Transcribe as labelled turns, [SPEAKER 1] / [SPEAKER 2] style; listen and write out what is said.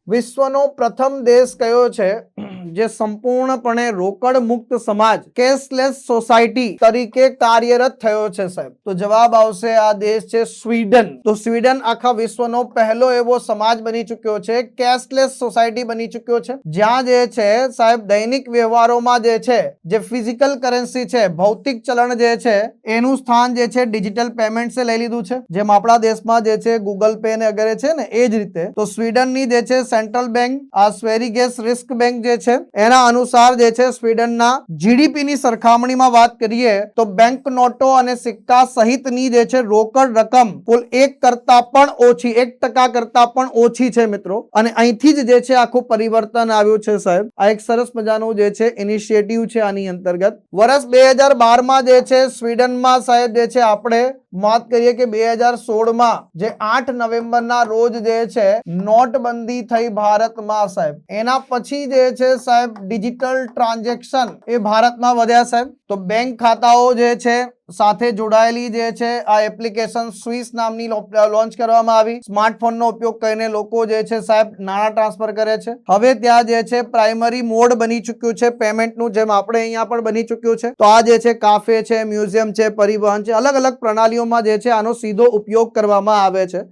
[SPEAKER 1] વિશ્વનો પ્રથમ દેશ કયો છે જે સંપૂર્ણપણે રોકડ મુક્ત સમાજ કેશલેસ સોસાયટી તરીકે કાર્યરત થયો છે સાહેબ? તો જવાબ આવશે આ દેશ છે સ્વીડન. તો સ્વીડન આખા વિશ્વનો પહેલો એવો સમાજ બની ચુક્યો છે, કેશલેસ સોસાયટી બની ચુક્યો છે, જ્યાં જે છે સાહેબ દૈનિક વ્યવહારોમાં જે છે જે ફિઝિકલ કરન્સી છે, ભૌતિક ચલણ જે છે એનું સ્થાન જે છે ડિજિટલ પેમેન્ટ લઈ લીધું છે. જેમ આપણા દેશમાં જે છે ગૂગલ પે ને વગેરે છે ને એ જ રીતે તો સ્વીડનની જે છે સેન્ટ્રલ બેંક આ સ્વેરીગેસ રિસ્ક બેંક જે છે એના અનુસાર જે છે સ્વીડનના જીડીપી ની સરખામણીમાં વાત કરીએ તો બેંક નોટો અને સિક્કા સહિતની જે છે રોકડ રકમ કુલ 1% કરતા પણ ઓછી છે મિત્રો. અને અહીંથી જ જે છે આખું પરિવર્તન આવ્યું છે સાહેબ. આ એક સરસ મજાનું જે છે ઇનિશિયેટિવ છે આની અંતર્ગત. વર્ષ 2012 માં જે છે સ્વીડનમાં સાહેબ જે છે આપણે વાત કરીએ કે 2016માં જે 8 નવેમ્બરના રોજ જે છે નોટબંધી થઈ ભારતમાં સાહેબ. એના પછી જે છે સાહેબ ડિજિટલ ટ્રાન્ઝેક્શન એ ભારતમાં વધ્યા સાહેબ. તો બેંક ખાતાઓ જે છે સાથે જોડાયેલી જે છે આ એપ્લિકેશન સ્વિસ નામની લોન્ચ કરવામાં આવી. સ્માર્ટફોનનો ઉપયોગ કરીને લોકો જે છે સાહેબ નાણાં ટ્રાન્સફર કરે છે. હવે ત્યાં જે છે પ્રાઇમરી મોડ બની ચુક્યું છે પેમેન્ટનું, જેમ આપણે અહીંયા પણ બની ચુક્યું છે. તો આ જે છે કાફે છે, મ્યુઝિયમ છે, પરિવહન છે, અલગ અલગ પ્રણાલીઓમાં જે છે આનો સીધો ઉપયોગ કરવામાં આવે છે.